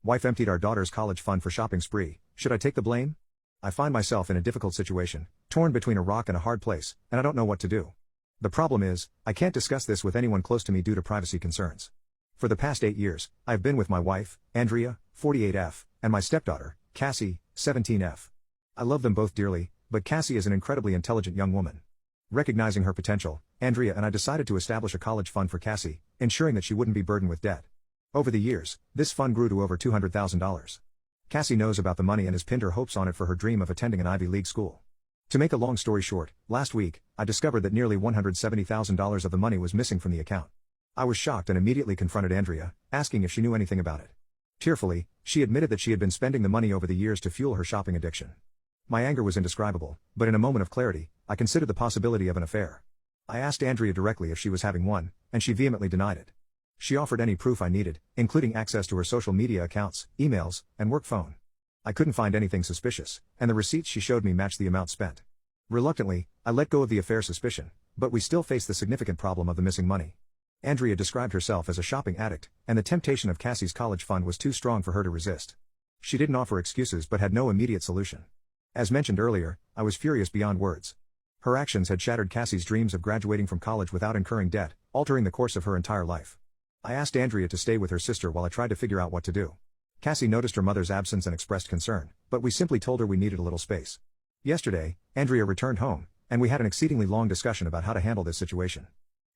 Wife emptied our daughter's college fund for shopping spree. Should I take the blame? I find myself in a difficult situation, torn between a rock and a hard place, and I don't know what to do. The problem is, I can't discuss this with anyone close to me due to privacy concerns. For the past 8 years, I've been with my wife, Andrea, 48F, and my stepdaughter, Cassie, 17F. I love them both dearly, but Cassie is an incredibly intelligent young woman. Recognizing her potential, Andrea and I decided to establish a college fund for Cassie, ensuring that she wouldn't be burdened with debt. Over the years, this fund grew to over $200,000. Cassie knows about the money and has pinned her hopes on it for her dream of attending an Ivy League school. To make a long story short, last week, I discovered that nearly $170,000 of the money was missing from the account. I was shocked and immediately confronted Andrea, asking if she knew anything about it. Tearfully, she admitted that she had been spending the money over the years to fuel her shopping addiction. My anger was indescribable, but in a moment of clarity, I considered the possibility of an affair. I asked Andrea directly if she was having one, and she vehemently denied it. She offered any proof I needed, including access to her social media accounts, emails, and work phone. I couldn't find anything suspicious, and the receipts she showed me matched the amount spent. Reluctantly, I let go of the affair suspicion, but we still face the significant problem of the missing money. Andrea described herself as a shopping addict, and the temptation of Cassie's college fund was too strong for her to resist. She didn't offer excuses but had no immediate solution. As mentioned earlier, I was furious beyond words. Her actions had shattered Cassie's dreams of graduating from college without incurring debt, altering the course of her entire life. I asked Andrea to stay with her sister while I tried to figure out what to do. Cassie noticed her mother's absence and expressed concern, but we simply told her we needed a little space. Yesterday, Andrea returned home, and we had an exceedingly long discussion about how to handle this situation.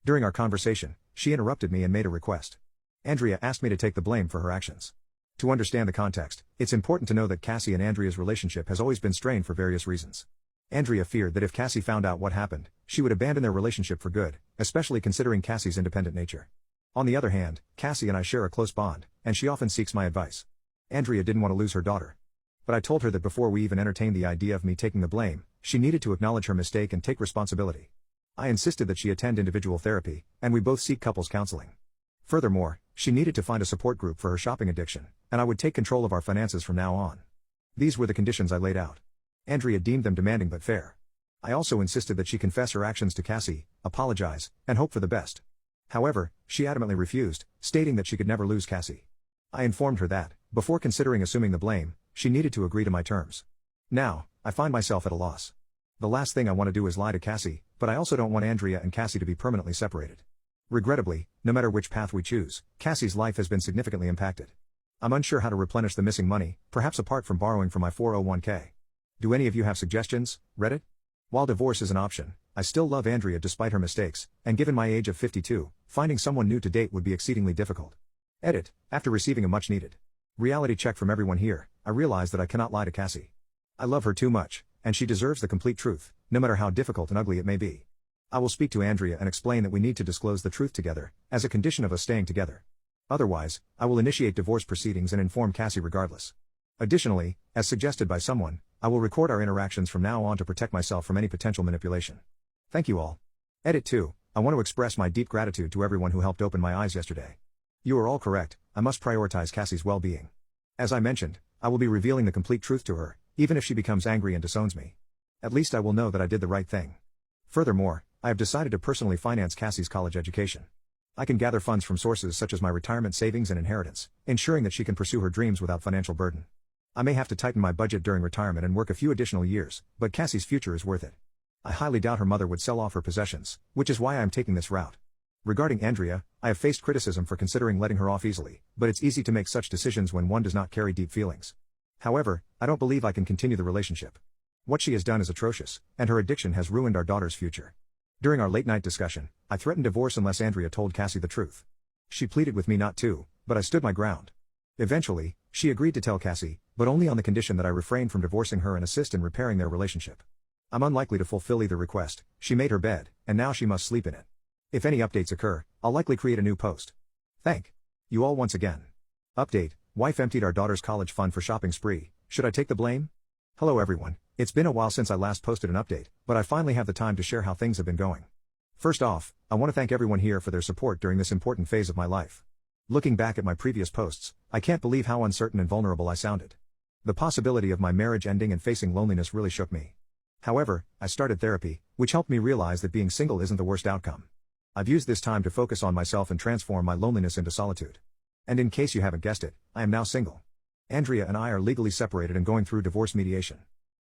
During our conversation, she interrupted me and made a request. Andrea asked me to take the blame for her actions. To understand the context, it's important to know that Cassie and Andrea's relationship has always been strained for various reasons. Andrea feared that if Cassie found out what happened, she would abandon their relationship for good, especially considering Cassie's independent nature. On the other hand, Cassie and I share a close bond, and she often seeks my advice. Andrea didn't want to lose her daughter. But I told her that before we even entertained the idea of me taking the blame, she needed to acknowledge her mistake and take responsibility. I insisted that she attend individual therapy, and we both seek couples counseling. Furthermore, she needed to find a support group for her shopping addiction, and I would take control of our finances from now on. These were the conditions I laid out. Andrea deemed them demanding but fair. I also insisted that she confess her actions to Cassie, apologize, and hope for the best. However, she adamantly refused, stating that she could never lose Cassie. I informed her that, before considering assuming the blame, she needed to agree to my terms. Now, I find myself at a loss. The last thing I want to do is lie to Cassie, but I also don't want Andrea and Cassie to be permanently separated. Regrettably, no matter which path we choose, Cassie's life has been significantly impacted. I'm unsure how to replenish the missing money, perhaps apart from borrowing from my 401k. Do any of you have suggestions, Reddit? While divorce is an option, I still love Andrea despite her mistakes, and given my age of 52, finding someone new to date would be exceedingly difficult. Edit. After receiving a much-needed reality check from everyone here, I realize that I cannot lie to Cassie. I love her too much, and she deserves the complete truth, no matter how difficult and ugly it may be. I will speak to Andrea and explain that we need to disclose the truth together, as a condition of us staying together. Otherwise, I will initiate divorce proceedings and inform Cassie regardless. Additionally, as suggested by someone, I will record our interactions from now on to protect myself from any potential manipulation. Thank you all. Edit 2. I want to express my deep gratitude to everyone who helped open my eyes yesterday. You are all correct, I must prioritize Cassie's well-being. As I mentioned, I will be revealing the complete truth to her, even if she becomes angry and disowns me. At least I will know that I did the right thing. Furthermore, I have decided to personally finance Cassie's college education. I can gather funds from sources such as my retirement savings and inheritance, ensuring that she can pursue her dreams without financial burden. I may have to tighten my budget during retirement and work a few additional years, but Cassie's future is worth it. I highly doubt her mother would sell off her possessions, which is why I am taking this route. Regarding Andrea, I have faced criticism for considering letting her off easily, but it's easy to make such decisions when one does not carry deep feelings. However, I don't believe I can continue the relationship. What she has done is atrocious, and her addiction has ruined our daughter's future. During our late-night discussion, I threatened divorce unless Andrea told Cassie the truth. She pleaded with me not to, but I stood my ground. Eventually, she agreed to tell Cassie, but only on the condition that I refrain from divorcing her and assist in repairing their relationship. I'm unlikely to fulfill either request. She made her bed, and now she must sleep in it. If any updates occur, I'll likely create a new post. Thank you all once again. Update: wife emptied our daughter's college fund for shopping spree. Should I take the blame? Hello everyone, it's been a while since I last posted an update, but I finally have the time to share how things have been going. First off, I want to thank everyone here for their support during this important phase of my life. Looking back at my previous posts, I can't believe how uncertain and vulnerable I sounded. The possibility of my marriage ending and facing loneliness really shook me. However, I started therapy, which helped me realize that being single isn't the worst outcome. I've used this time to focus on myself and transform my loneliness into solitude. And in case you haven't guessed it, I am now single. Andrea and I are legally separated and going through divorce mediation.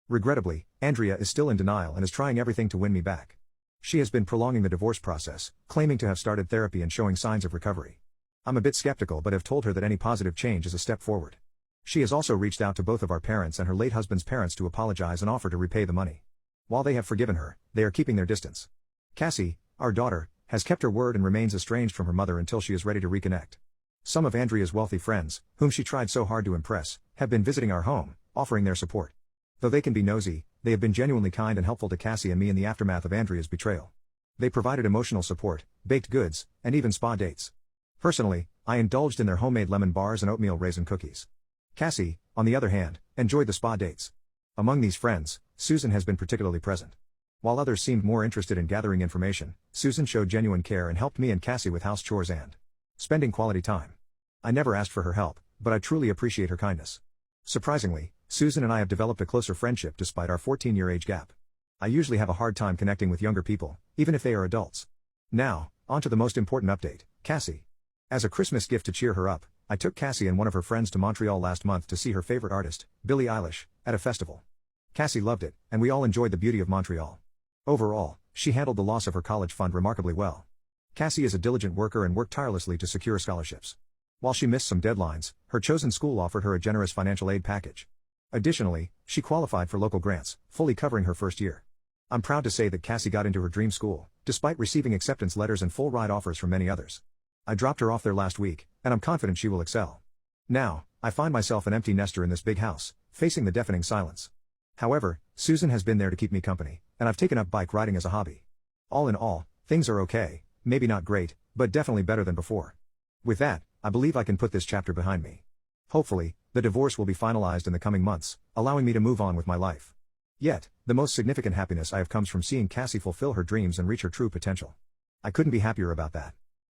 Regrettably, Andrea is still in denial and is trying everything to win me back. She has been prolonging the divorce process, claiming to have started therapy and showing signs of recovery. I'm a bit skeptical but have told her that any positive change is a step forward. She has also reached out to both of our parents and her late husband's parents to apologize and offer to repay the money. While they have forgiven her, they are keeping their distance. Cassie, our daughter, has kept her word and remains estranged from her mother until she is ready to reconnect. Some of Andrea's wealthy friends, whom she tried so hard to impress, have been visiting our home, offering their support. Though they can be nosy, they have been genuinely kind and helpful to Cassie and me in the aftermath of Andrea's betrayal. They provided emotional support, baked goods, and even spa dates. Personally, I indulged in their homemade lemon bars and oatmeal raisin cookies. Cassie, on the other hand, enjoyed the spa dates. Among these friends, Susan has been particularly present. While others seemed more interested in gathering information, Susan showed genuine care and helped me and Cassie with house chores and spending quality time. I never asked for her help, but I truly appreciate her kindness. Surprisingly, Susan and I have developed a closer friendship despite our 14-year age gap. I usually have a hard time connecting with younger people, even if they are adults. Now, on to the most important update, Cassie. As a Christmas gift to cheer her up, I took Cassie and one of her friends to Montreal last month to see her favorite artist, Billie Eilish, at a festival. Cassie loved it, and we all enjoyed the beauty of Montreal. Overall, she handled the loss of her college fund remarkably well. Cassie is a diligent worker and worked tirelessly to secure scholarships. While she missed some deadlines, her chosen school offered her a generous financial aid package. Additionally, she qualified for local grants, fully covering her first year. I'm proud to say that Cassie got into her dream school, despite receiving acceptance letters and full ride offers from many others. I dropped her off there last week, and I'm confident she will excel. Now, I find myself an empty nester in this big house, facing the deafening silence. However, Susan has been there to keep me company, and I've taken up bike riding as a hobby. All in all, things are okay, maybe not great, but definitely better than before. With that, I believe I can put this chapter behind me. Hopefully, the divorce will be finalized in the coming months, allowing me to move on with my life. Yet, the most significant happiness I have comes from seeing Cassie fulfill her dreams and reach her true potential. I couldn't be happier about that.